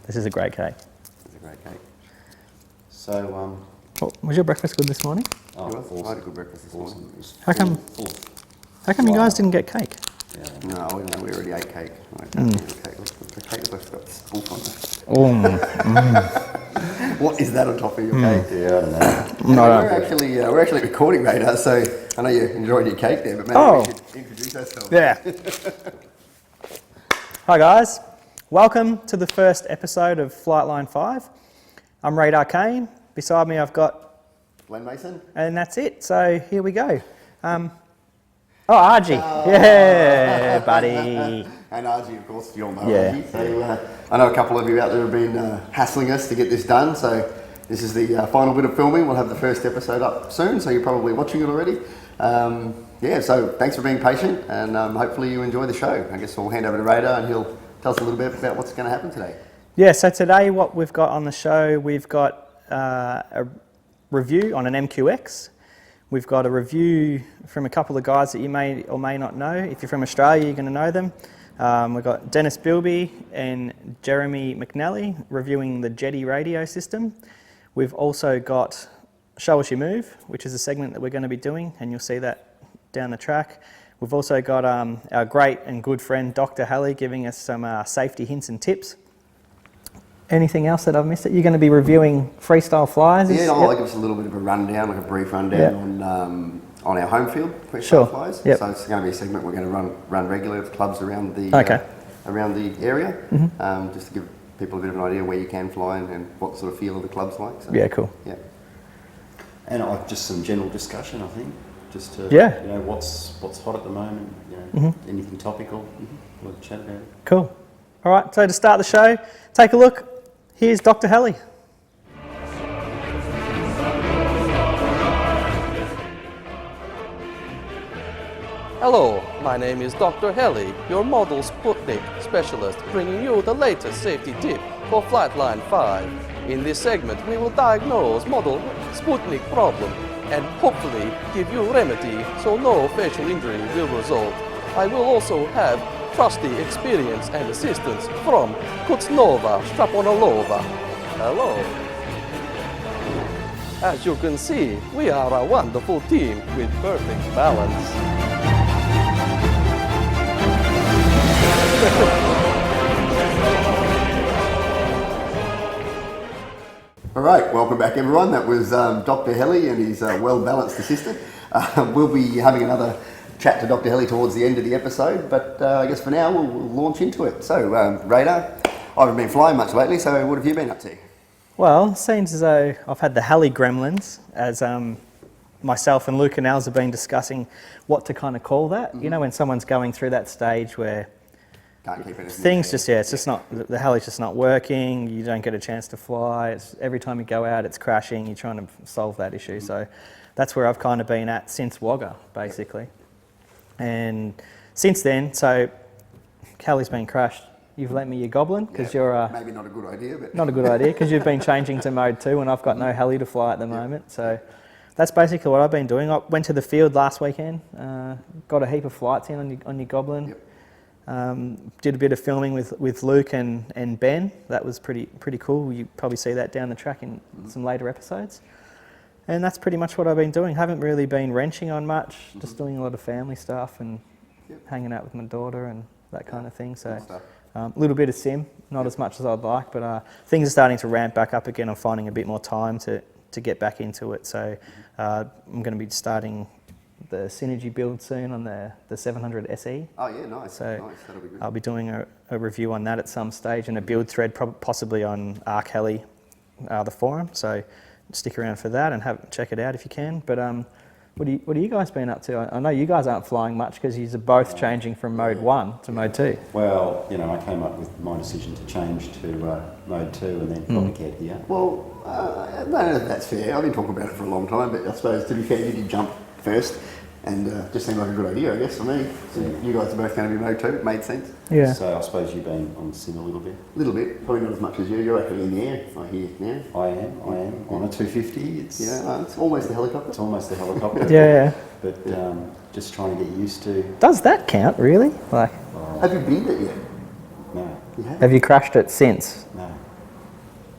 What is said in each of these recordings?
This is a great cake. It's a great cake. So, was your breakfast good this morning? I had a good breakfast this morning. How come you guys didn't get cake? Yeah. No, we already ate cake. The cake looks got spoof on it. What is that on top of your cake? Yeah, I don't know. We're actually recording, Radar, so I know you enjoyed your cake there, but maybe we should introduce ourselves. Yeah. Hi guys, welcome to the first episode of Flightline 5. I'm Radar Kane. Beside me I've got Glen Mason. And that's it, so here we go. Argy. Yeah, buddy. And Argy, of course, you'll know Argy. So, I know a couple of you out there have been hassling us to get this done, so this is the final bit of filming. We'll have the first episode up soon, so you're probably watching it already. So thanks for being patient, and hopefully you enjoy the show. I guess we'll hand over to Radar and he'll tell us a little bit about what's going to happen today. Yeah, so today what we've got on the show, we've got a review on an MQX. We've got a review from a couple of guys that you may or may not know. If you're from Australia, you're going to know them. We've got Beilby and Jeremy McNally reviewing the Jeti radio system. We've also got Show Us Your Move, which is a segment that we're going to be doing, and you'll see that down the track. We've also got our great and good friend Dr. Heli giving us some safety hints and tips. Anything else that I've missed? You're going to be reviewing Freestyle Flyers? Yeah, I'll give us a little bit of a rundown, like a brief rundown on our home field, Freestyle Flyers. Yep. So it's going to be a segment we're going to run regularly with clubs around the area, just to give people a bit of an idea where you can fly and what sort of feel of the club's like. So, yeah, cool. Yeah. And just some general discussion, I think, just to you know what's hot at the moment, anything topical, we'll chat about it. Cool. All right, so to start the show, take a look. Here's Dr. Heli. Hello, my name is Dr. Heli, your model Sputnik specialist, bringing you the latest safety tip for Flightline 5. In this segment, we will diagnose model Sputnik problem and hopefully give you remedy so no facial injury will result. I will also have trusty experience and assistance from Kutsnova Straponalova. Hello. As you can see, we are a wonderful team with perfect balance. All right, welcome back everyone. That was Dr. Heli and his well-balanced assistant. We'll be having another chat to Dr. Heli towards the end of the episode, but I guess for now we'll launch into it. So, Radar, I haven't been flying much lately, so what have you been up to? Well, it seems as though I've had the Heli gremlins, as myself and Luke and Els have been discussing what to kind of call that. You know, when someone's going through that stage where can't keep it just not, the heli's just not working, you don't get a chance to fly, every time you go out it's crashing, you're trying to solve that issue. So that's where I've kind of been at since Wagga, basically. And since then, so Heli's been crashed. You've lent me your Goblin because you're maybe not a good idea, but not a good idea because you've been changing to mode 2 and I've got no Heli to fly at the moment. So that's basically what I've been doing. I went to the field last weekend, got a heap of flights in on your Goblin. Did a bit of filming with Luke and Ben. That was pretty cool. You probably see that down the track in some later episodes. And that's pretty much what I've been doing. Haven't really been wrenching on much, just doing a lot of family stuff and hanging out with my daughter and that kind of thing. So a little bit of sim, not as much as I'd like, but things are starting to ramp back up again. I'm finding a bit more time to get back into it. So I'm going to be starting the Synergy build soon on the 700 SE. Oh yeah, nice. So nice. That'll be good. I'll be doing a review on that at some stage and a build thread possibly on Arc Heli, the forum. So stick around for that and check it out if you can. But What are you guys been up to? I know you guys aren't flying much because you're both changing from mode 1 to mode 2. Well, you know, I came up with my decision to change to mode 2 and then got the cat here. Well, no, that's fair. I've been talking about it for a long time, but I suppose to be fair, you did jump first, and just seemed like a good idea, I guess, for me. So you guys are both going to be mode 2. It made sense. Yeah. So I suppose you've been on the sim a little bit. A little bit, probably not as much as you. You're actually in the air, I hear now. I am on a 250. It's it's almost a helicopter. It's almost a helicopter. Yeah. But just trying to get used to. Does that count, really? Like, Have you binned it yet? No, You have? have you crashed it since? no.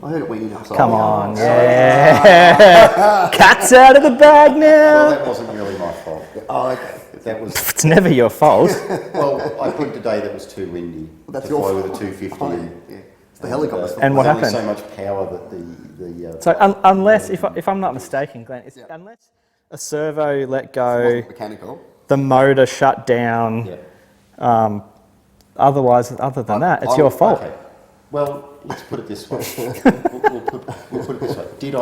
I heard it went in upside Come down. on, yeah. Cat's out of the bag Well, now. that wasn't really my fault. Oh, okay. That was It's never your fault. well. I picked a day that was too windy That's to your fly with a fault. 250. Oh, yeah. It's the helicopter's fault. And what there's only happened? so much power that the So unless, if I'm not mistaken, Glenn, unless a servo let It go, wasn't mechanical. the motor shut down. yeah. Otherwise, other than that, it's your fault. Okay. Well, let's put it this way. we'll put it this way. Did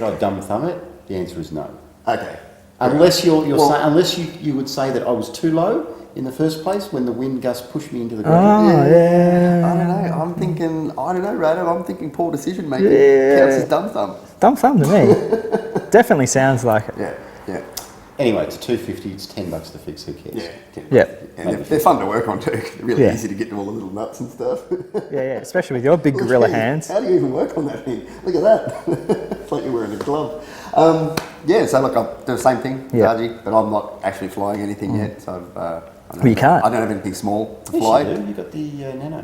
I dumb thumb it? The answer is no. Okay. Unless Well- unless you would say that I was too low in the first place when the wind gust pushed me into the Oh, ground. yeah. I don't know. I'm thinking, I don't know, Rado. I'm thinking poor decision making. Yeah. Counts as dumb thumb. Dumb thumb to me. Definitely sounds like it. Yeah. Anyway, it's a 250. It's $10 to fix. Who cares? Yeah. And they're fun to work on too. They're really Yeah. easy to get to all the little nuts and stuff. Yeah, especially with your big gorilla hands. How do you even work on that thing? Look at that. It's like you're wearing a glove. So look, I'll do the same thing, Yeah. Argy, but I'm not actually flying anything yet. So You can't. I don't have anything small to Yes, fly. you do. You got the Nano.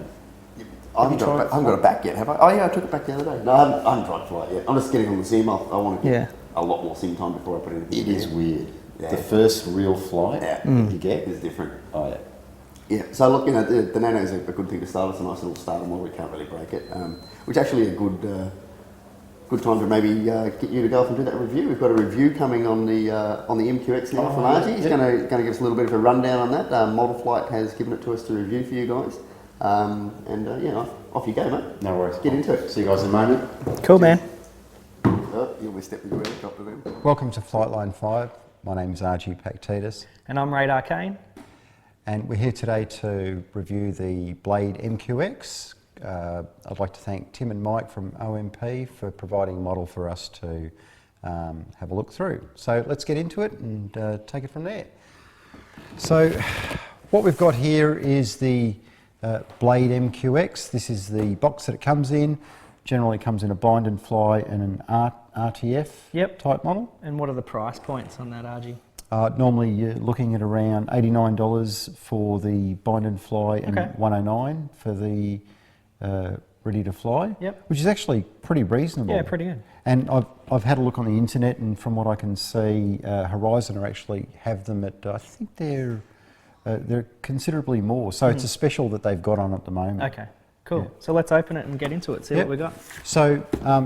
I haven't got it back yet, have I? Oh yeah, I took it back the other day. No, I haven't tried to fly it yet. I'm just getting on the sim. I want to get a lot more sim time before I put anything It in is there. weird. Yeah. The first real flight Yeah. that you get. It's different. Oh yeah. Yeah, so look, the Nano is a good thing to start. It's a nice little starter model. We can't really break it, which is actually a good time to maybe get you to go off and do that review. We've got a review coming on the MQX now from Argy. He's going to give us a little bit of a rundown on that. Model Flight has given it to us to review for you guys, off you go, mate. No worries. Get into it. See you guys in a moment. Cool, man. Oh, you'll be stepping your helicopter then. Welcome to Flightline 5. My name is Argy Pactitis, And I'm Radar Kane. and we're here today to review the Blade MQX. I'd like to thank Tim and Mike from OMP for providing a model for us to have a look through. So let's get into it and take it from there. So what we've got here is the Blade MQX. This is the box that it comes in. Generally comes in a bind and fly and an RTF type model. And what are the price points on that, Argy? Normally you're looking at around $89 for the bind and fly and $109 for the ready to fly, which is actually pretty reasonable. Yeah, pretty good. And I've had a look on the internet, and from what I can see, Horizon actually have them at, I think they're considerably more. So it's a special that they've got on at the moment. Okay, cool. Yeah. So let's open it and get into it, see what we got. So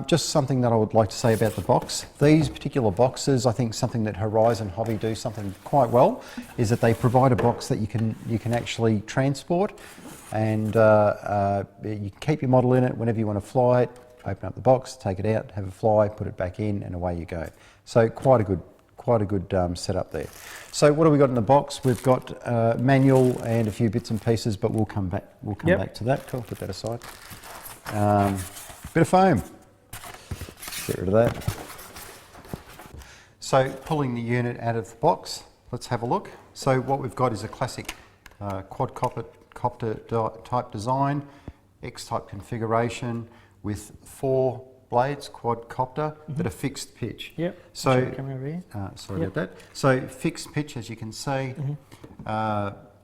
just something that I would like to say about the box. These particular boxes, I think something that Horizon Hobby do something quite well, is that they provide a box that you can actually transport, and you can keep your model in it whenever you want to fly it. Open up the box, take it out, have a fly, put it back in, and away you go. So quite a good setup there. So what have we got in the box? We've got manual and a few bits and pieces, but we'll come back. We'll come back to that. Cool. Put that aside. Bit of foam. Get rid of that. So pulling the unit out of the box. Let's have a look. So what we've got is a classic quadcopter type design, X-type configuration with 4 blades, quadcopter, that are fixed pitch. Yep. So, camera over here. sorry about that. So fixed pitch, as you can see,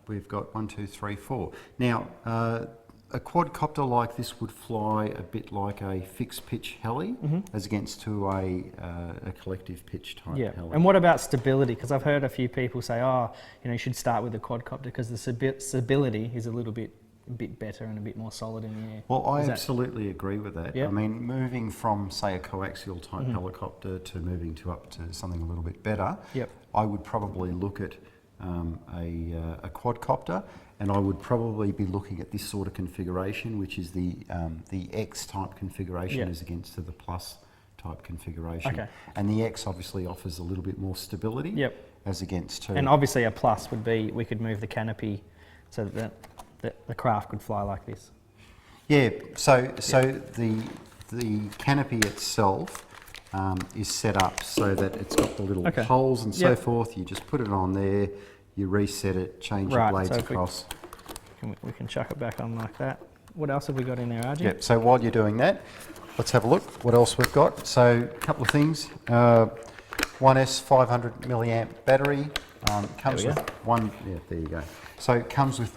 we've got 1, 2, 3, 4. Now, a quadcopter like this would fly a bit like a fixed pitch heli, as against to a collective pitch type heli. And what about stability? Because I've heard a few people say, you should start with a quadcopter because the stability is a bit better and a bit more solid in the air. Well, I absolutely agree with that. Yep. I mean, moving from, say, a coaxial type helicopter to moving up to something a little bit better, I would probably look at a quadcopter, and I would probably be looking at this sort of configuration, which is the X type configuration as against to the plus type configuration. Okay. And the X obviously offers a little bit more stability. Yep. As against 2. And obviously a plus would be we could move the canopy so that the craft could fly like this. Yeah, so the canopy itself is set up so that it's got the little holes and so forth. You just put it on there, you reset it, change the blades across. We can chuck it back on like that. What else have we got in there, Argy? Yep, so while you're doing that, let's have a look what else we've got. So a couple of things. 1S 500 milliamp battery, comes with one, there you go. So it comes with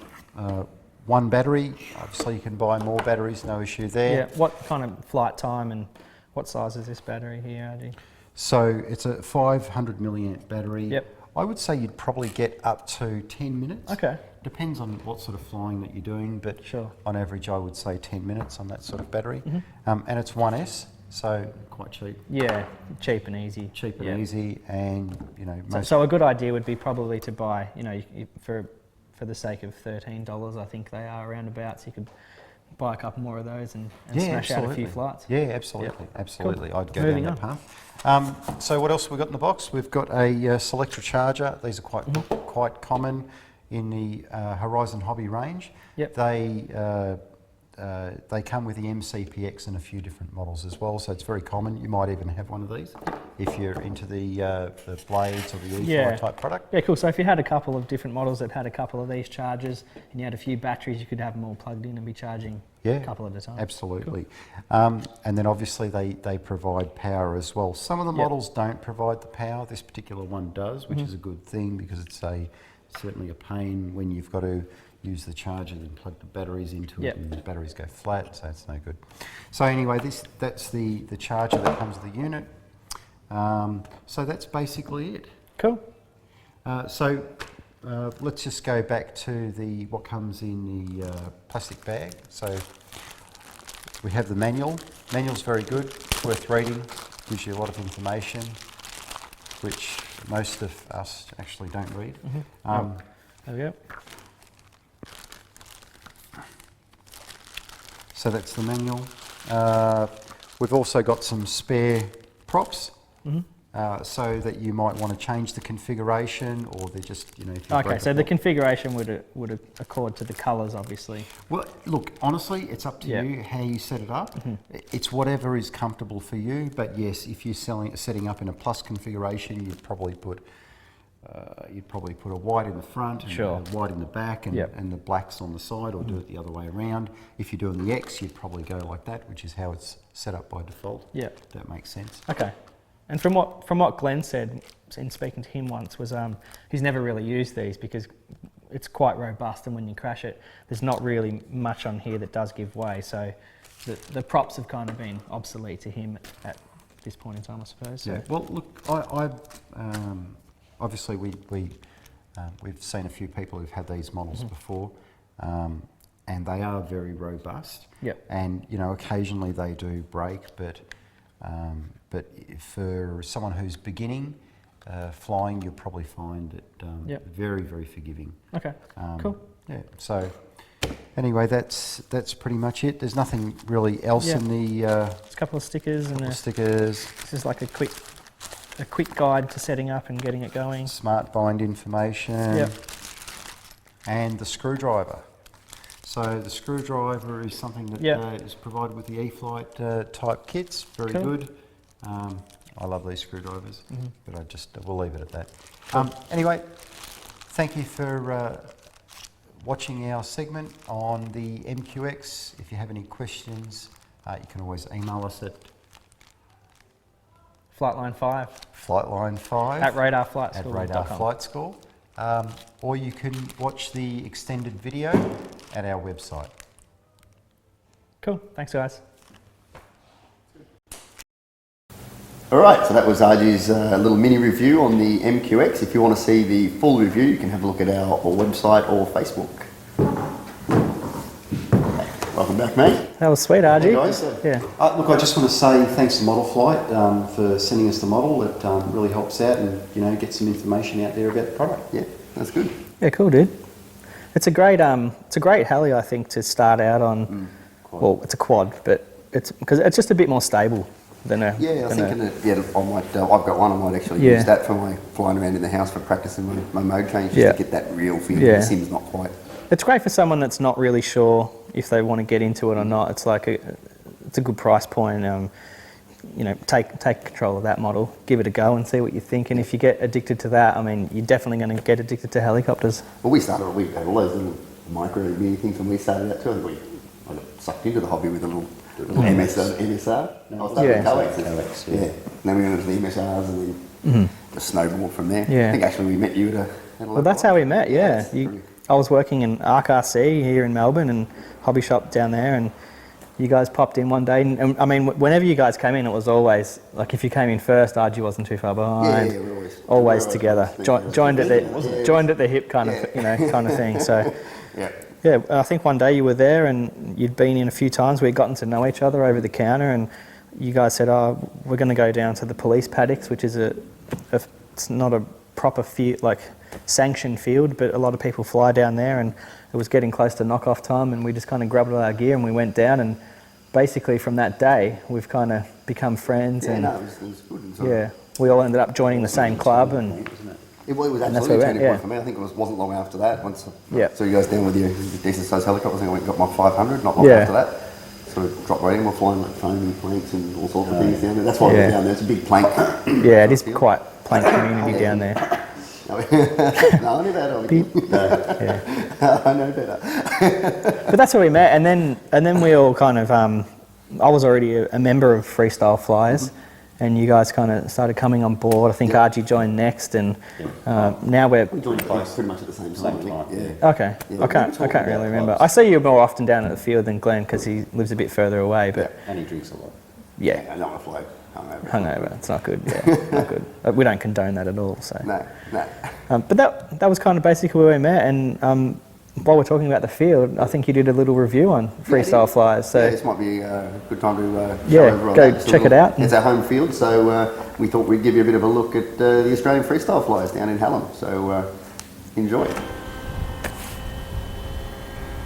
one battery. Obviously you can buy more batteries, no issue there. Yeah, what kind of flight time and what size is this battery here, Argy? So it's a 500 milliamp battery. Yep. I would say you'd probably get up to 10 minutes. Okay. Depends on what sort of flying that you're doing, but on average I would say 10 minutes on that sort of battery. And it's 1S, so quite cheap. Yeah, cheap and easy. Cheap and easy, and you know. So a good idea would be probably to buy, you know, for the sake of $13, I think they are around about, so you could buy a couple more of those and smash out a few flights. Yeah, absolutely, absolutely. Cool. I'd go Moving down that path. So what else have we got in the box? We've got a selector charger. These are quite common in the Horizon Hobby range. Yep. They come with the MCPX and a few different models as well, so it's very common. You might even have one of these if you're into the blades or the E-Fly type product. Yeah, cool. So if you had a couple of different models that had a couple of these chargers and you had a few batteries, you could have them all plugged in and be charging a couple at a time. Absolutely. Cool. And then obviously they provide power as well. Some of the models don't provide the power. This particular one does, which is a good thing because it's certainly a pain when you've got to use the charger and plug the batteries into it, and the batteries go flat, so it's no good. So anyway, that's the charger that comes with the unit. So that's basically it. Cool. So let's just go back to what comes in the plastic bag. So we have the manual. Manual's very good, worth reading, gives you a lot of information, which most of us actually don't read. There we go. So that's the manual. We've also got some spare props, so that you might want to change the configuration, or they're just, you know. If you okay, so the configuration would accord to the colours, obviously. Well, look, honestly, it's up to you how you set it up. It's whatever is comfortable for you. But yes, if you're setting up in a plus configuration, you'd probably put a white in the front and a white in the back and the blacks on the side, or do it the other way around. If you're doing the X, you'd probably go like that, which is how it's set up by default. Yeah. That makes sense. Okay. And from what Glenn said in speaking to him once was he's never really used these because it's quite robust, and when you crash it, there's not really much on here that does give way. So the props have kind of been obsolete to him at this point in time, I suppose. So. Yeah. Well, look, obviously we've seen a few people who've had these models before, and they are very robust. Yep. And you know, occasionally they do break, but for someone who's beginning flying, you'll probably find it very, very forgiving. Okay. Cool. Yeah. So anyway, that's pretty much it. There's nothing really else in the. It's a couple of stickers stickers. This is like a quick guide to setting up and getting it going. Smart bind information. Yep. And the screwdriver. So the screwdriver is something that is provided with the E-Flight type kits. Very good. I love these screwdrivers, but we'll leave it at that. Anyway, thank you for watching our segment on the MQX. If you have any questions, you can always email us at Flightline5 at Radar Flight School. At Radar Flight School. Or you can watch the extended video at our website. Cool. Thanks, guys. All right, so that was Argy's little mini review on the MQX. If you want to see the full review, you can have a look at our website or Facebook. Welcome back, mate. That was sweet, Argy. Hey guys. Look, I just want to say thanks to Model Flight for sending us the model. It really helps out, and get some information out there about the product. Yeah, that's good. Yeah, cool, dude. It's a great heli, I think, to start out on. Well, it's a quad, but it's because it's just a bit more stable. than a... Yeah, I was than thinking that, I might, I've got one, I might actually use that for my flying around in the house for practicing my mode change, just to get that real feel. The sim's not quite. It's great for someone that's not really sure if they want to get into it or not. It's like it's a good price point. You know, take control of that model, give it a go and see what you think. And if you get addicted to that, I mean, you're definitely going to get addicted to helicopters. Well, we had all those little micro mini things when we started out too. I think I got sucked into the hobby with a little MSR. No, I started with Alex. Yeah. And then we went into the MSRs and then just snowballed from there. Yeah. I think actually we met you at a Well, that's how we met, yeah. I was working in ARC RC here in Melbourne and hobby shop down there, and you guys popped in one day. And I mean, whenever you guys came in, it was always, like if you came in first, Argy wasn't too far behind. Yeah, we're always together. Joined at the hip kind of, kind of thing. So, yeah, I think one day you were there and you'd been in a few times. We'd gotten to know each other over the counter, and you guys said, "Oh, we're going to go down to the police paddocks," which is it's not a proper field, like sanctioned field, but a lot of people fly down there, and it was getting close to knock-off time, and we just kind of grabbed all our gear and we went down, and basically from that day we've kind of become friends. Yeah, and no, it was good. Yeah, we all ended up joining the same club, and it was absolutely a turning point for me. I think it wasn't long after that. Once so you guys down with your decent sized helicopters, I think I went and got my 500. Not long after that, sort of dropped right in. We're flying like foaming planks and all sorts of things down there. That's why we're down there. It's a big plank. Yeah, it is quite plank community down there. No, I knew better. I know better. But that's where we met, and then we all kind of. I was already a member of Freestyle Flyers, and you guys kind of started coming on board. I think Argy joined next, and now we joined pretty much at the same time. Okay, I can't really remember. I see you more often down at the field than Glen because he lives a bit further away. But and he drinks a lot. Yeah, I don't want to fly hungover. It's not good. Yeah, not good. We don't condone that at all. So no. But that was kind of basically where we met, and while we're talking about the field, I think you did a little review on Freestyle Flyers. So this might be a good time to go check it out. It's our home field, so we thought we'd give you a bit of a look at the Australian Freestyle Flyers down in Hallam. So enjoy.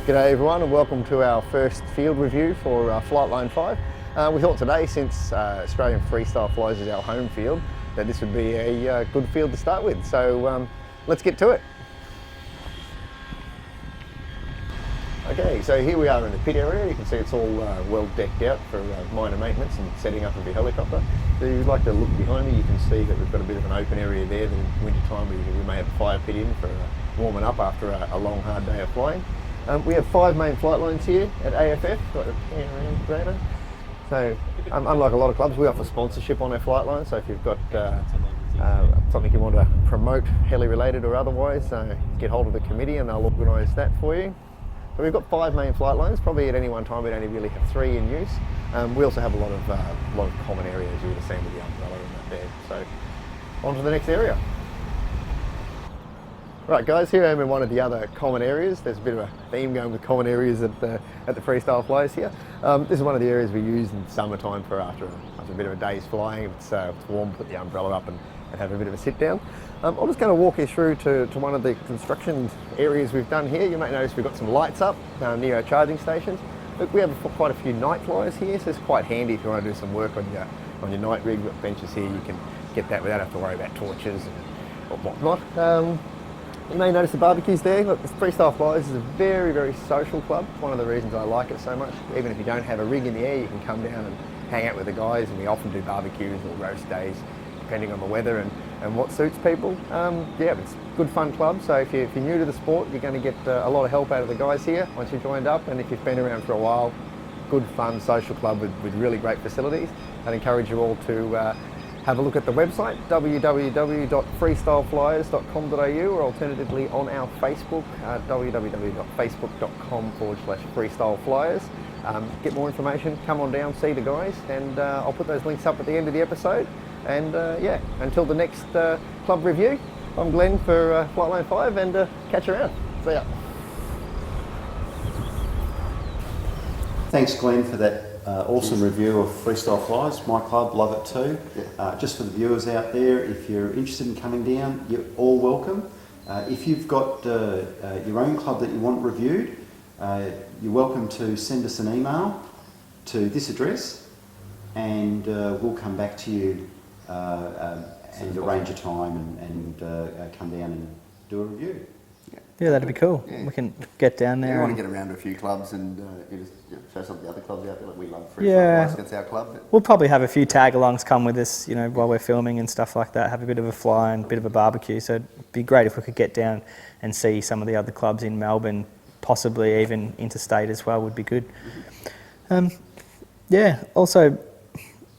G'day everyone, and welcome to our first field review for Flightline 5. We thought today, since Australian Freestyle Flyers is our home field, that this would be a good field to start with. So let's get to it. Okay, so here we are in the pit area. You can see it's all well decked out for minor maintenance and setting up of your helicopter. So if you'd like to look behind me, you can see that we've got a bit of an open area there. In winter time we may have a fire pit in for warming up after a long hard day of flying. We have 5 main flight lines here at AFF. Got a pan around radar. So unlike a lot of clubs, we offer sponsorship on our flight line. So if you've got something you want to promote, heli related or otherwise, get hold of the committee and they'll organise that for you. So we've got 5 main flight lines. Probably at any one time we'd only really have 3 in use. We also have a lot of common areas you would have seen with the umbrella and that there. So on to the next area. Right guys, here I am in one of the other common areas. There's a bit of a theme going with common areas at the Freestyle Flyers here. This is one of the areas we use in summertime for after a bit of a day's flying. If it's warm, put the umbrella up and have a bit of a sit down. I'm just going to walk you through to one of the construction areas we've done here. You might notice we've got some lights up near our charging stations. Look, we have quite a few night flyers here, so it's quite handy if you want to do some work on your night rig. We've got benches here, you can get that without having to worry about torches and whatnot. You may notice the barbecues there. Look, the Freestyle Flyers is a very, very social club. It's one of the reasons I like it so much. Even if you don't have a rig in the air, you can come down and hang out with the guys, and we often do barbecues or roast days, depending on the weather and what suits people. Yeah, it's a good fun club, so if you're new to the sport, you're going to get a lot of help out of the guys here once you've joined up, and if you've been around for a while, good fun social club with really great facilities. I'd encourage you all to have a look at the website, www.freestyleflyers.com.au, or alternatively on our Facebook, www.facebook.com/freestyleflyers. Get more information, come on down, see the guys, and I'll put those links up at the end of the episode. And yeah, until the next club review, I'm Glen for Flightline 5, and catch you around. See ya. Thanks Glen for that awesome review of Freestyle Flyers. My club love it too. Just for the viewers out there, if you're interested in coming down, you're all welcome. If you've got your own club that you want reviewed, you're welcome to send us an email to this address, and we'll come back to you and arrange a time and come down and do a review. Yeah, that'd be cool. Yeah. We can get down We there. want to and get around to a few clubs and just show some of the other clubs out there. Like we love Yeah. Freestyle Flyers, that's our club. we'll probably have a few tag-alongs come with us, while we're filming and stuff like that. Have a bit of a fly and a bit of a barbecue. So it'd be great if we could get down and see some of the other clubs in Melbourne, possibly even interstate as well. Would be good. Yeah. Also,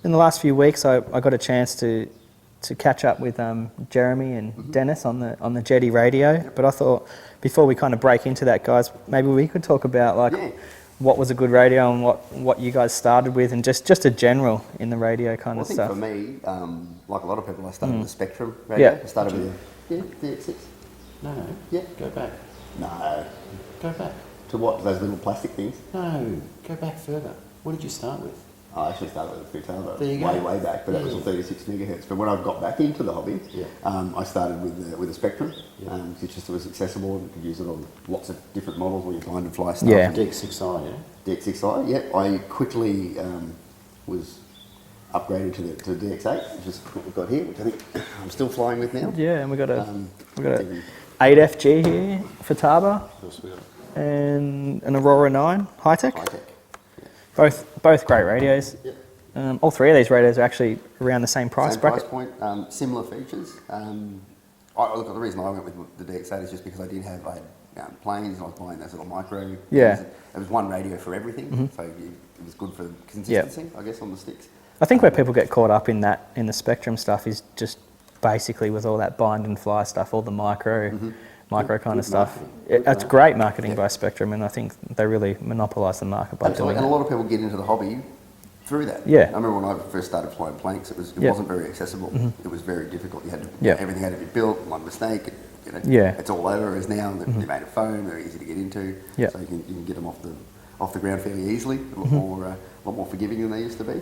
in the last few weeks, I got a chance to catch up with Jeremy and Dennis on the Jeti radio. But I thought before we kind of break into that, guys, maybe we could talk about what was a good radio and what you guys started with, and just a general in the radio kind of stuff. I think for me, like a lot of people, I started with the Spectrum radio. Yeah. I started with the DX6. No, Yeah. go back. No. Go back. To what? Those little plastic things? No, go back further. What did you start with? I actually started with a Futaba There you go. way back, but that was on 36 megahertz. But when I got back into the hobby, Yeah. I started with a Spectrum. Yeah. It just was accessible and you could use it on lots of different models where you find and fly stuff. Yeah. DX6i, yeah? DX6i, yeah. I quickly was upgraded to the DX8, which is what we've got here, which I think I'm still flying with now. Yeah, and we got a Taking- 8FG here for Taba Of course we got. and an Aurora 9 high-tech. High-tech. Both great radios. Yep. All three of these radios are actually around the same price Same bracket. price point, similar features. Look, the reason I went with the DX8 is just because I had planes and I was buying those little micro. Yeah. things. There was one radio for everything, so it was good for consistency, I guess, on the sticks. I think where people get caught up in the Spectrum stuff is just basically with all that bind and fly stuff, all the micro kind of stuff. marketing. It's great marketing by Spectrum, and I think they really monopolise the market by Absolutely, doing and a it. lot of people get into the hobby through that. Yeah. I remember when I first started flying planks, it Yeah. wasn't very accessible. It was very difficult. You had to, Yeah. everything had to be built. One mistake, Yeah. it's all over. Whereas now they made a phone, they're easy to get into, Yeah. so you can get them off the ground fairly easily. A lot more forgiving than they used to be.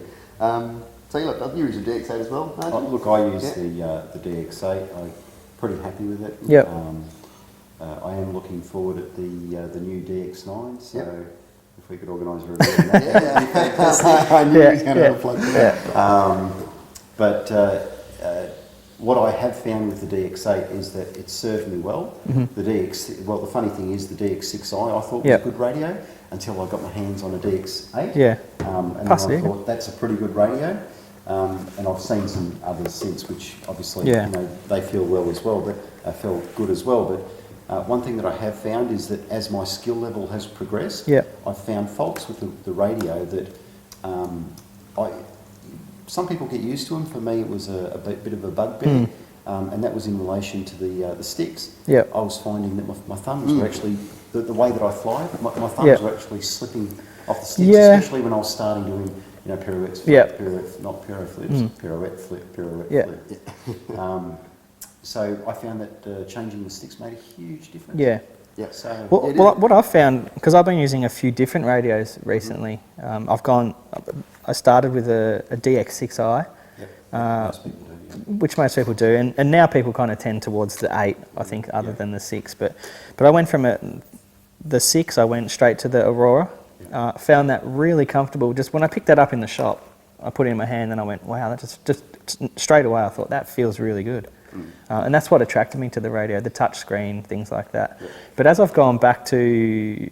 So you use a DX8 as well, aren't you? Look, I use Yeah. the DX8. I'm pretty happy with it. Yep. I am looking forward at the new DX9. So Yep. if we could organise a review on that. Yeah, fantastic. I knew he was going to have a plug for that. But what I have found with the DX8 is that it served me well. The funny thing is the DX6i I thought was Yep. a good radio until I got my hands on a DX8. Yeah. And then Passy. I thought that's a pretty good radio. And I've seen some others since, which obviously Yeah. they feel well as well, but felt good as well. But one thing that I have found is that as my skill level has progressed, Yeah. I've found faults with the radio that some people get used to them. For me, it was a bit of a bugbear, and that was in relation to the sticks. Yeah. I was finding that my thumbs were actually, the way that I fly, my thumbs Yeah. were actually slipping off the sticks, Yeah. especially when I was starting doing pirouettes, Yeah. not pirouette flips, pirouette flip. Yeah. So I found that changing the sticks made a huge difference. Yeah. Yeah. So What I've found, because I've been using a few different radios recently, I started with a DX6i, most people do. Yeah. which most people do, and now people kind of tend towards the 8, I think, other than the 6. But I went from the 6, I went straight to the Aurora. Found that really comfortable. Just when I picked that up in the shop, I put it in my hand and I went, wow, that just straight away I thought that feels really good. And that's what attracted me to the radio, the touch screen, things like that. Yeah. But as I've gone back to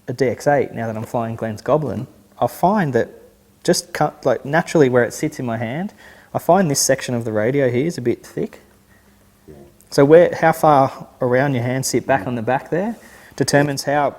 a DX8, now that I'm flying Glen's Goblin, I find that just naturally where it sits in my hand, I find this section of the radio here is a bit thick. Yeah. So how far around your hand sit back on the back there determines how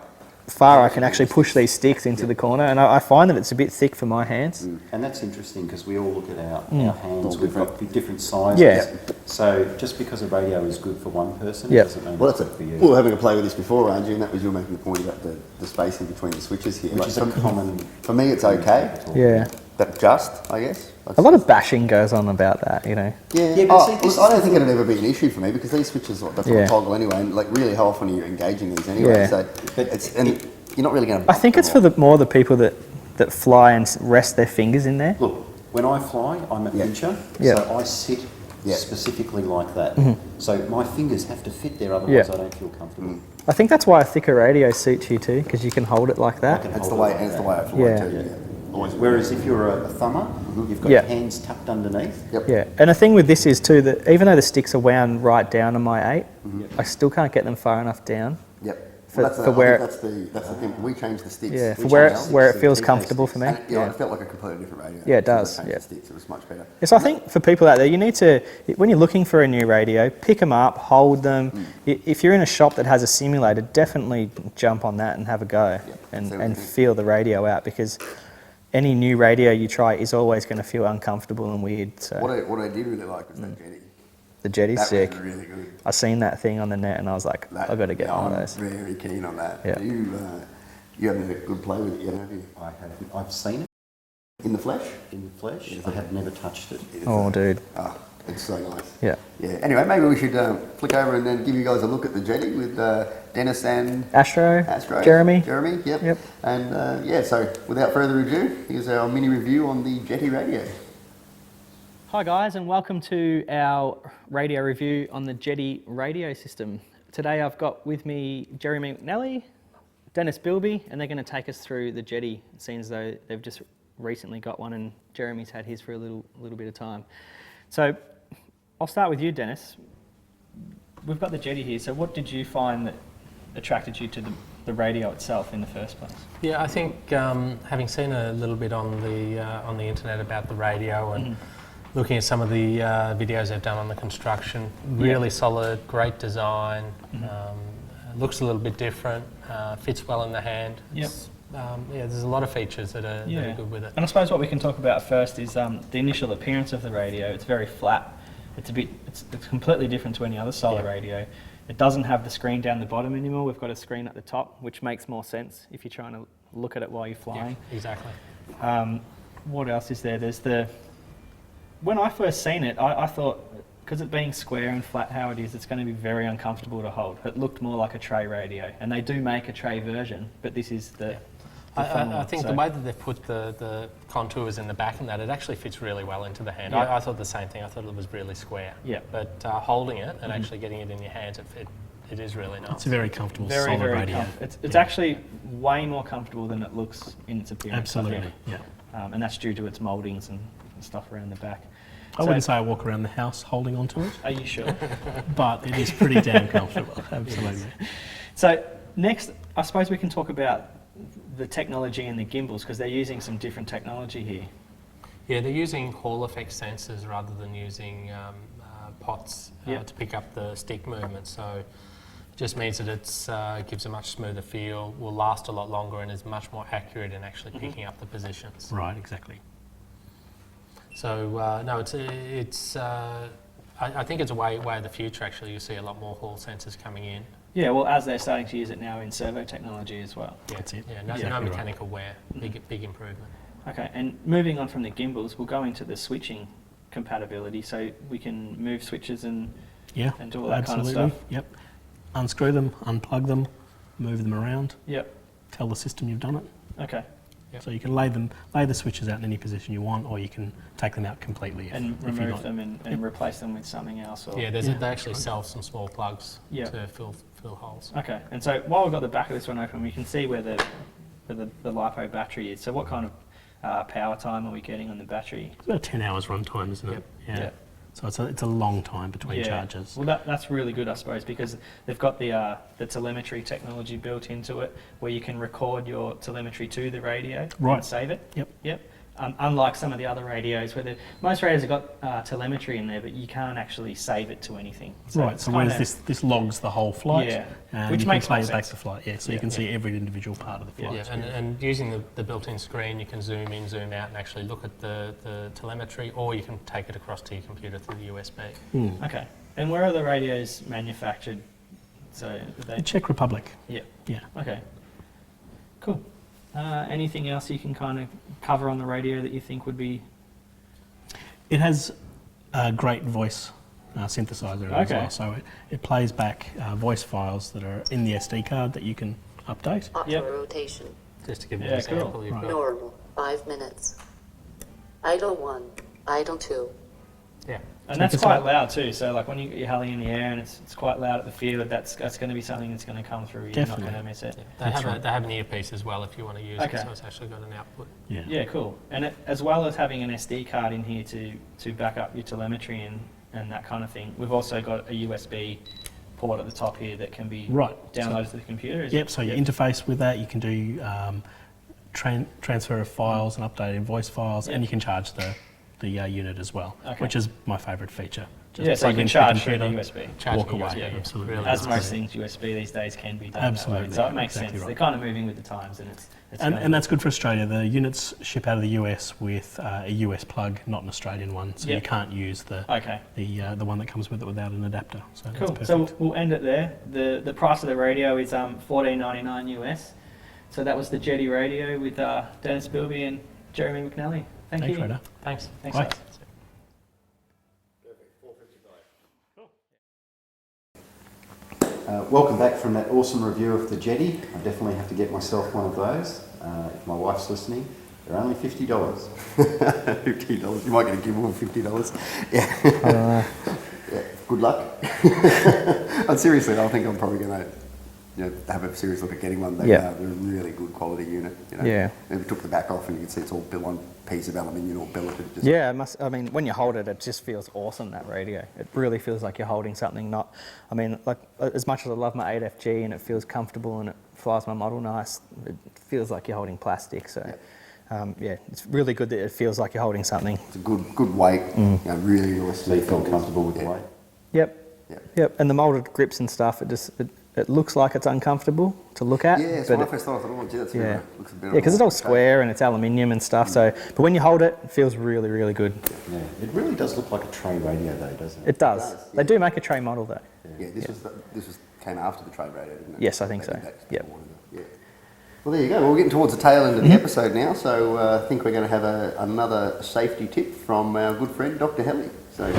far I can actually push these sticks into the corner, and I find that it's a bit thick for my hands. And that's interesting because we all look at our hands, we've got different sizes. Yeah. So just because a radio is good for one person, Yeah. it doesn't mean Well, it's good for you. we were having a play with this before, Argy, and that was you were making the point about the spacing between the switches here. Which is a common... For me, it's okay. Yeah. But I guess. A lot of bashing goes on about that, Yeah, Yeah, but see, look, this I is don't think it'll ever be an issue for me because these switches, that's Yeah. on toggle anyway, and really how often are you engaging these anyway? Yeah. So you're not really going to. I think it's for more the people that fly and rest their fingers in there. Look, when I fly, I'm a pincher, Yeah. so I sit Yeah. specifically like that. So my fingers have to fit there, otherwise Yeah. I don't feel comfortable. I think that's why a thicker radio suits you too, because you can hold it like that. can It's hold the it way, like and it's the that. way I fly Yeah. too. Yeah. noise. Whereas if you're a thumber, you've got Yeah. your hands tucked underneath. Yep. Yeah, and the thing with this is too that even though the sticks are wound right down on my 8, I still can't get them far enough down. Yep. For- Well, for where- that's the thing. We changed the sticks. Yeah, We for where changed it the feels TK comfortable sticks. for me. And it felt like a completely different radio. Yeah, it So we does, changed yeah. the sticks. It was much better. Yes, I think for people out there, you need to, when you're looking for a new radio, pick them up, hold them. If you're in a shop that has a simulator, definitely jump on that and have a go see what and you think. feel the radio out, because any new radio you try is always going to feel uncomfortable and weird. So What I did really like was that Jeti. the Jeti's That sick. was really good. I seen that thing on the net and I was like, I've got to get one of I'm those. very keen on that. Yeah. You having a good play with it yet, have you? I've seen it In the flesh? in the flesh. I have never touched it. Oh, dude. Oh, it's so nice. Yeah. Yeah. Anyway, maybe we should flick over and then give you guys a look at the Jeti with Dennis and Astro, Jeremy, yep. Yep. And so without further ado, here's our mini review on the Jeti radio. Hi guys, and welcome to our radio review on the Jeti radio system. Today I've got with me Jeremy McNally, Dennis Beilby, and they're going to take us through the Jeti. It seems though they've just recently got one and Jeremy's had his for a little bit of time. So I'll start with you, Dennis. We've got the Jeti here, so what did you find that attracted you to the radio itself in the first place? Yeah, I think having seen a little bit on the internet about the radio and looking at some of the videos they've done on the construction, really solid, great design, looks a little bit different, fits well in the hand. Yep. There's a lot of features that are good with it. And I suppose what we can talk about first is the initial appearance of the radio. It's very flat. It's completely different to any other solar radio. It doesn't have the screen down the bottom anymore. We've got a screen at the top, which makes more sense if you're trying to look at it while you're flying. Yeah, exactly. What else is there? When I first seen it, I thought, because it being square and flat how it is, it's going to be very uncomfortable to hold. It looked more like a tray radio, and they do make a tray version, but this is the I think the way that they've put the contours in the back and that, it actually fits really well into the hand. I thought the same thing. I thought it was really square. Yeah. But holding it and actually getting it in your hands, it is really nice. It's a very comfortable solar radio. It's actually way more comfortable than it looks in its appearance. Absolutely, yeah. And that's due to its mouldings and stuff around the back. I wouldn't say I walk around the house holding onto it, Are you sure? but it is pretty damn comfortable, absolutely. So next, I suppose we can talk about the technology and the gimbals, because they're using some different technology here. Yeah, they're using Hall effect sensors rather than using pots to pick up the stick movement. So it just means that it gives a much smoother feel, will last a lot longer, and is much more accurate in actually picking up the positions. Right, exactly. So no, I think it's a way of the future. Actually, you see a lot more Hall sensors coming in. Yeah, well, as they're starting to use it now in servo technology as well. Yeah, That's it. Yeah, no Exactly mechanical wear. Big improvement. Okay, and moving on from the gimbals, we'll go into the switching compatibility, so we can move switches and do all that kind of stuff. Yep. Unscrew them, unplug them, move them around. Yep. Tell the system you've done it. Okay. Yep. So you can lay the switches out in any position you want, or you can take them out completely. And remove them and replace them with something else. Or Yeah, they actually sell some small plugs to fill holes. Okay, and so while we've got the back of this one open, we can see where the lipo battery is. So what kind of power time are we getting on the battery? It's about 10 hours run time, isn't it? Yeah. Yep. So it's a long time between charges. Well, that's really good, I suppose, because they've got the telemetry technology built into it, where you can record your telemetry to the radio and save it. Yep. Unlike some of the other radios, where most radios have got telemetry in there, but you can't actually save it to anything. So whereas this logs the whole flight, and which you makes can more play back sense. the flight. So you can see every individual part of the flight. Yeah, and using the built-in screen, you can zoom in, zoom out, and actually look at the telemetry, or you can take it across to your computer through the USB. Okay. And where are the radios manufactured? So The Czech Republic. Yeah. Yeah. Okay. Cool. Anything else you can kind of cover on the radio that you think would be? It has a great voice synthesizer as well, so it plays back voice files that are in the SD card that you can update. Auto rotation. Just to give you an example. Cool. You've got Normal. 5 minutes. Idle 1. Idle 2. Yeah. And that's quite loud too. So like when you get your heli in the air and it's quite loud at the field, that's going to be something that's going to come through. You're Definitely. not going to miss it. They have an earpiece as well if you want to use it, so it's actually got an output. Yeah, cool. And as well as having an SD card in here to back up your telemetry and that kind of thing, we've also got a USB port at the top here that can be downloaded to the computer. Yep, so you interface with that, you can do transfer of files and updated voice files, and you can charge the unit as well, which is my favourite feature. Just so you can charge through the USB. Walk away, absolutely. Really as most things USB these days can be done Absolutely. that way. So it makes Exactly sense. right. They're kind of moving with the times, and it's And that's good for Australia. The units ship out of the US with a US plug, not an Australian one, so you can't use the one that comes with it without an adapter. So cool. that's So perfect. we'll end it there. The price of the radio is $14.99 US. So that was the Jeti radio with Dennis Beilby and Jeremy McNally. Thanks, Rada. Thanks. Thanks, Bye. guys. Welcome back from that awesome review of the Jeti. I definitely have to get myself one of those. If my wife's listening, they're only $50. $50. You might get a giveaway of $50. Yeah. Yeah. Good luck. And seriously, I think I'm probably going to have a serious look at getting one. They're a really good quality unit. Yeah. And we took the back off, and you can see it's all one piece of aluminium, all billeted. Yeah, I mean, when you hold it, it just feels awesome, that radio. It really feels like you're holding something like, as much as I love my 8FG and it feels comfortable and it flies my model nice, it feels like you're holding plastic. So, it's really good that it feels like you're holding something. It's a good weight, really nice. So you feel comfortable with the weight? Yep. And the molded grips and stuff, it looks like it's uncomfortable to look at. Yeah, so when I first thought, looks a bit because it's all square and it's aluminium and stuff. So, but when you hold it, it feels really, really good. Yeah, it really does look like a tray radio though, doesn't it? It does. They do make a tray model though. Yeah, this came after the trade radio, didn't it? Yes, I think so. Yep. Yeah. Well, there you go. Well, we're getting towards the tail end of the episode now, so I think we're going to have another safety tip from our good friend Dr. Heli. So.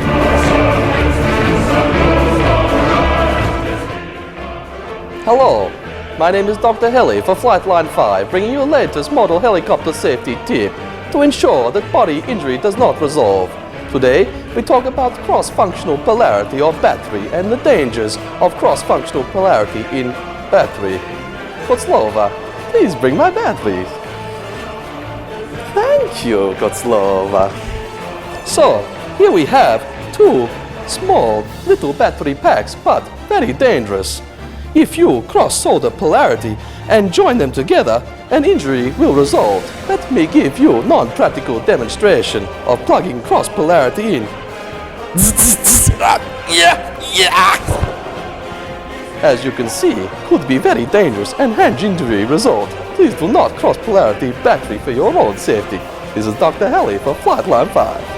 Hello, my name is Dr. Heli for Flightline 5, bringing you the latest model helicopter safety tip to ensure that body injury does not resolve. Today, we talk about cross-functional polarity of battery and the dangers of cross-functional polarity in battery. Kotslova, please bring my batteries. Thank you, Kotslova. So, here we have two small little battery packs, but very dangerous. If you cross-solder polarity and join them together, an injury will result. Let me give you a non-practical demonstration of plugging cross-polarity in. As you can see, could be very dangerous and hand injury result. Please do not cross-polarity battery for your own safety. This is Dr. Heli for Flightline 5.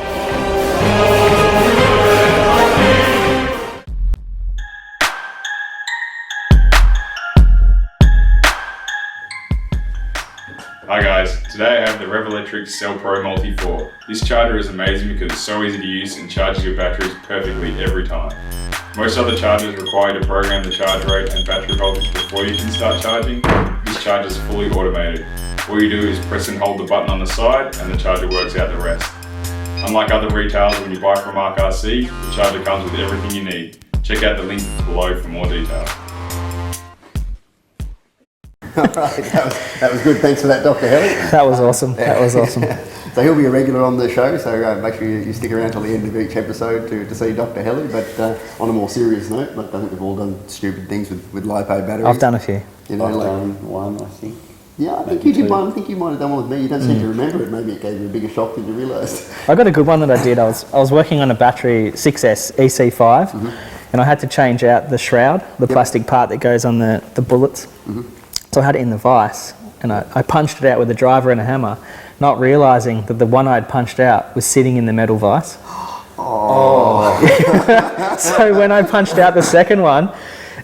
Hi guys, today I have the Revolectric Cell Pro Multi 4. This charger is amazing because it's so easy to use and charges your batteries perfectly every time. Most other chargers require you to program the charge rate and battery voltage before you can start charging. This charger is fully automated. All you do is press and hold the button on the side and the charger works out the rest. Unlike other retailers, when you buy from RC, the charger comes with everything you need. Check out the link below for more details. Alright, that was good. Thanks for that, Dr. Heli. That was awesome. That was awesome. So he'll be a regular on the show, so make sure you stick around till the end of each episode to see Dr. Heli. But on a more serious note, I think we've all done stupid things with LiPo batteries. I've done a few. You know, I've done one, I think. Yeah, I think you did one. I think you might have done one with me. You don't seem to remember it. Maybe it gave you a bigger shock than you realised. I got a good one that I did. I was working on a battery 6S EC5, and I had to change out the shroud, the plastic part that goes on the bullets. So I had it in the vise, and I punched it out with a driver and a hammer, not realising that the one I had punched out was sitting in the metal vise. So when I punched out the second one,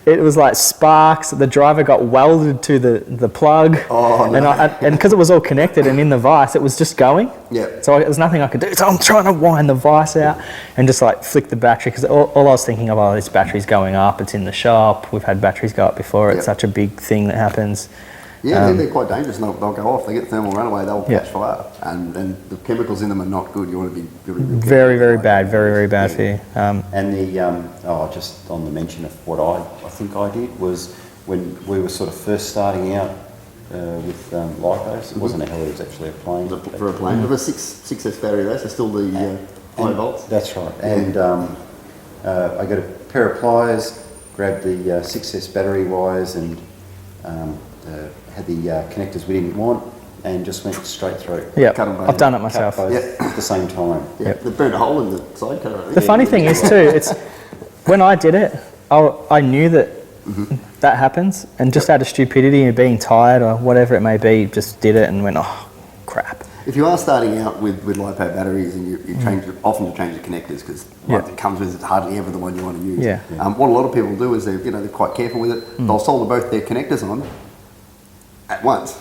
it was like sparks. The driver got welded to the plug, and because it was all connected and in the vise, it was just going. So there was nothing I could do. So I'm trying to wind the vise out and just like flick the battery, because all I was thinking of, this battery's going up. It's in the shop. We've had batteries go up before. It's such a big thing that happens. Yeah, they're quite dangerous. They'll go off. They get thermal runaway. They'll catch fire, and the chemicals in them are not good. You want to be very, very bad. Very, very bad for you. And the just on the mention of what I think I did was when we were sort of first starting out with lipos. It wasn't a heli; it was actually a plane. For a plane, with a 6S battery, though, so still the high volts. That's right. And I got a pair of pliers, grabbed the 6S battery wires, and had the connectors we didn't want, and just went straight through. Yeah, I've done it myself. Cut both at the same time. Yeah, they burned a hole in the side cover. I think. The funny thing is too, it's when I did it, I knew that that happens, and just out of stupidity and being tired or whatever it may be, just did it and went, oh crap. If you are starting out with lipo batteries and you change often to change the connectors because what it comes with is hardly ever the one you want to use. Yeah. What a lot of people do is they're quite careful with it. They'll solder both their connectors on at once.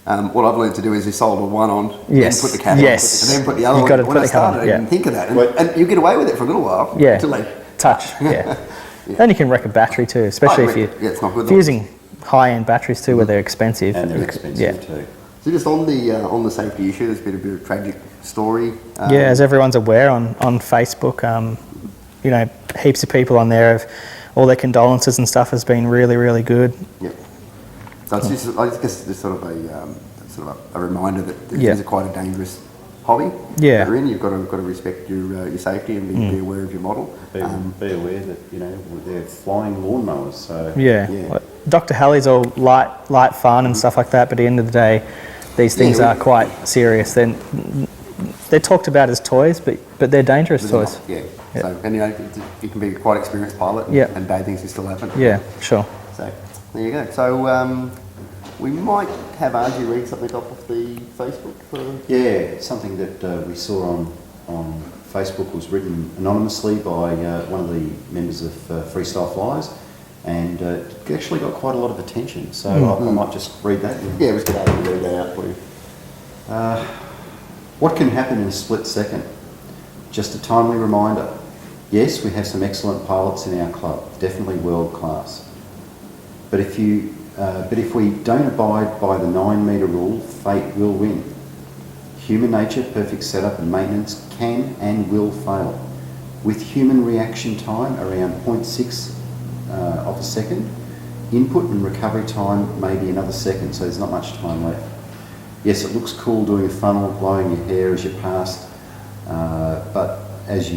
What I've learned to do is solder one on, then put the cap on, and then put the other You've got to on. put When I the cap on, started, I didn't think of that, and you get away with it for a little while until they touch. Then you can wreck a battery too, especially if it's not good. you're using high-end batteries too, where they're expensive. And they're expensive too. So just on the safety issue, there's been a bit of a tragic story. As everyone's aware on Facebook, heaps of people on there have all their condolences and stuff has been really, really good. Yep. So it's just, I guess it's sort of a reminder that this is quite a dangerous hobby. Yeah. That you're in. You've got to respect your safety and be aware of your model. Be aware that they're flying lawnmowers. So Well, Dr. Halley's all light fun and stuff like that, but at the end of the day, these things are quite serious. They're talked about as toys, but they're dangerous toys. So you can be a quite experienced pilot, and bad things can still happen. Yeah, sure. So there you go. So we might have Argy read something off the Facebook. Something that we saw on Facebook was written anonymously by one of the members of Freestyle Flyers, and it actually got quite a lot of attention. So I might just read that. Yeah, let's get Argy to read that out for you. What can happen in a split second? Just a timely reminder. Yes, we have some excellent pilots in our club, definitely world class. But if we don't abide by the 9-metre rule, fate will win. Human nature, perfect setup and maintenance can and will fail. With human reaction time around 0.6 of a second, input and recovery time may be another second, so there's not much time left. Yes, it looks cool doing a funnel, blowing your hair as you pass, but as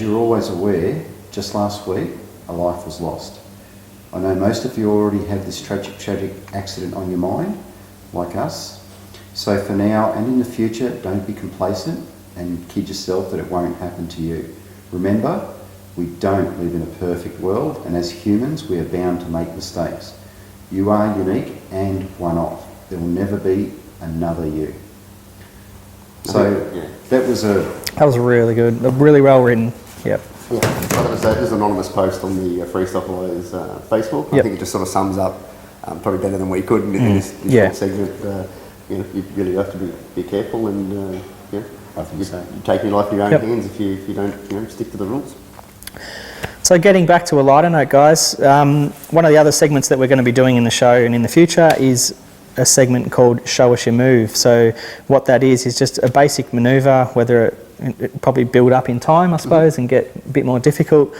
you're always aware, just last week, a life was lost. I know most of you already have this tragic accident on your mind, like us. So for now and in the future, don't be complacent and kid yourself that it won't happen to you. Remember, we don't live in a perfect world, and as humans, we are bound to make mistakes. You are unique and one-off. There will never be another you. So that was really good, really well written. Yep. Yeah, like I said, there's an anonymous post on the Freestyle Flyers Facebook. I think it just sort of sums up probably better than we could in this segment. You really have to be careful, and I think you take your life in your own hands if you don't stick to the rules. So getting back to a lighter note, guys, one of the other segments that we're going to be doing in the show and in the future is a segment called Show Us Your Move. So what that is just a basic manoeuvre, whether it probably build up in time, I suppose, and get a bit more difficult.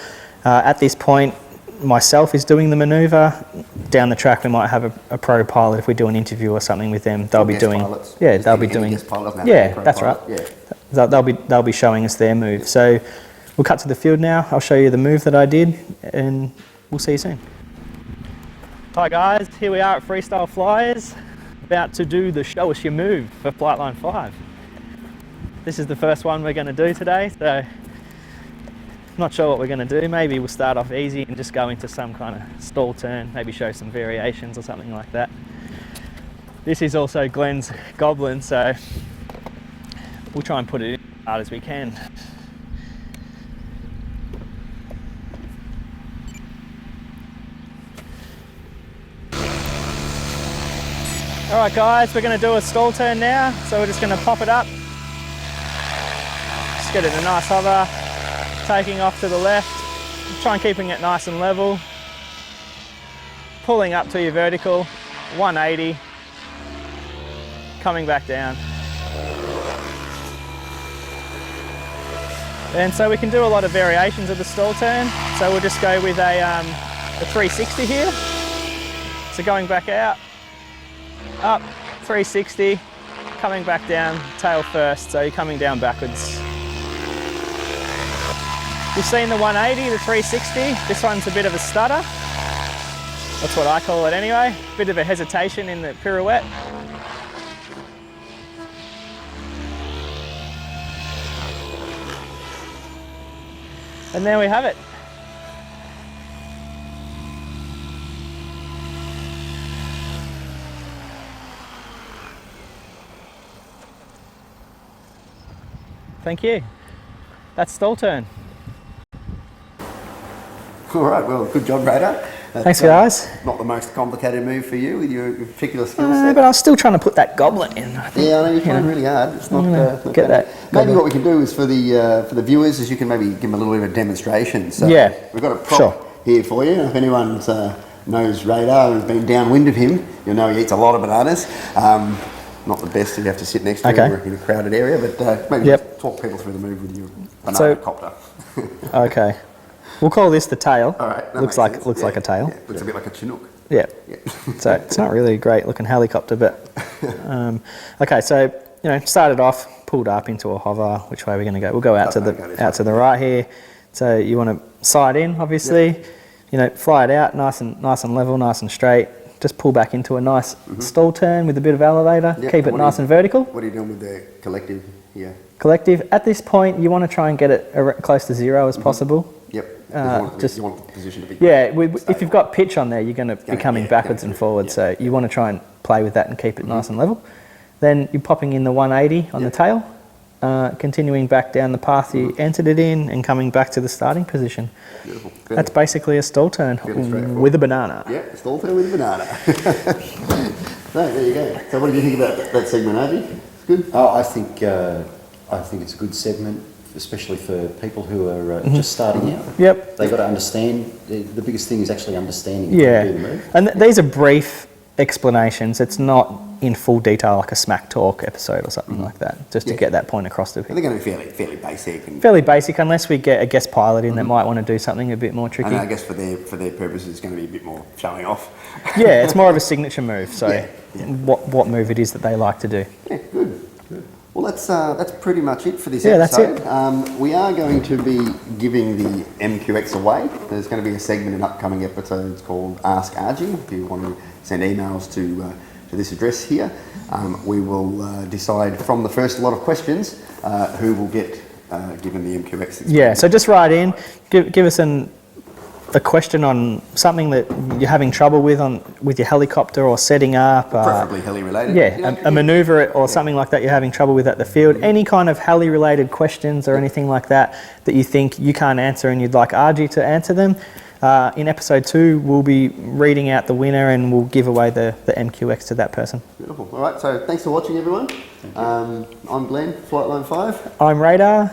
At this point, myself is doing the manoeuvre. Down the track, we might have a pro pilot. If we do an interview or something with them, they'll be doing. Pilots. They'll be doing. That's right. Yeah. They'll be showing us their move. So we'll cut to the field now. I'll show you the move that I did, and we'll see you soon. Hi guys, here we are at Freestyle Flyers, about to do the Show Us Your Move for Flightline 5. This is the first one we're going to do today, so not sure what we're going to do. Maybe we'll start off easy and just go into some kind of stall turn, maybe show some variations or something like that. This is also Glen's Goblin, so we'll try and put it in as hard as we can. Alright guys, we're going to do a stall turn now, so we're just going to pop it up. Just get it in a nice hover, taking off to the left, try and keeping it nice and level. Pulling up to your vertical, 180, coming back down. And so we can do a lot of variations of the stall turn. So we'll just go with a 360 here. So going back out, up, 360, coming back down, tail first, so you're coming down backwards. You've seen the 180, the 360. This one's a bit of a stutter. That's what I call it anyway. Bit of a hesitation in the pirouette. And there we have it. Thank you. That's stall turn. All right, well, good job, Radar. Thanks, guys. Not the most complicated move for you with your particular skill set. But I was still trying to put that goblin in. I think, Yeah, I know you're trying really hard. It's not, not get bad. that Maybe goblin. what we can do is for the viewers is you can maybe give them a little bit of a demonstration. So Yeah, we've got a prop sure. here for you. If anyone knows Radar and has been downwind of him, you'll know he eats a lot of bananas. Not the best if you have to sit next to him in a crowded area, but maybe talk people through the move with your banana copter. Okay. We'll call this the tail. All right. Looks like a tail. Yeah, looks a bit like a Chinook. Yeah. So it's not really a great looking helicopter, but okay. So started off, pulled up into a hover. Which way are we going to go? We'll go out to the right here. So you want to side in, obviously. Yep. Fly it out, nice and level, nice and straight. Just pull back into a nice stall turn with a bit of elevator. Yep. Keep it nice and vertical. What are you doing with the collective here? Collective. At this point, you want to try and get it close to zero as possible. Yep. You want the position to be if you've got pitch on there, you're going to be coming backwards and forwards. So you want to try and play with that and keep it nice and level. Then you're popping in the 180 on the tail, continuing back down the path you entered it in and coming back to the starting position. Beautiful. That's basically a stall turn with a banana. Yeah, stall turn with a banana. So there you go. So what do you think about that segment, Argy? It's good? Oh, I think it's a good segment, especially for people who are just starting out. Yep. They've got to understand, the biggest thing is actually understanding how to do the move. And these are brief explanations. It's not in full detail like a smack talk episode or something like that, just to get that point across to people. They're going to be fairly basic. And fairly basic, unless we get a guest pilot in that might want to do something a bit more tricky. I guess for their purposes, it's going to be a bit more showing off. Yeah, it's more of a signature move. So what move it is that they like to do. Yeah, good. Well, that's pretty much it for this episode. That's it. We are going to be giving the MQX away. There's going to be a segment in upcoming episodes called Ask Argy. If you want to send emails to this address here, we will decide from the first lot of questions who will get given the MQX. Yeah, so just write in, give us a question on something that you're having trouble with your helicopter or setting up. Preferably heli related. Yeah, a manoeuvre or something like that you're having trouble with at the field. Any kind of heli related questions or anything like that you think you can't answer and you'd like Argy to answer them. In episode 2, we'll be reading out the winner and we'll give away the MQX to that person. Beautiful. All right, so thanks for watching, everyone. I'm Glenn, Flightline 5. I'm Radar.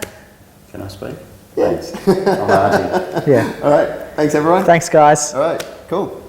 Can I speak? Yes. I'm Argy. Yeah. All right, thanks, everyone. Thanks, guys. All right, cool.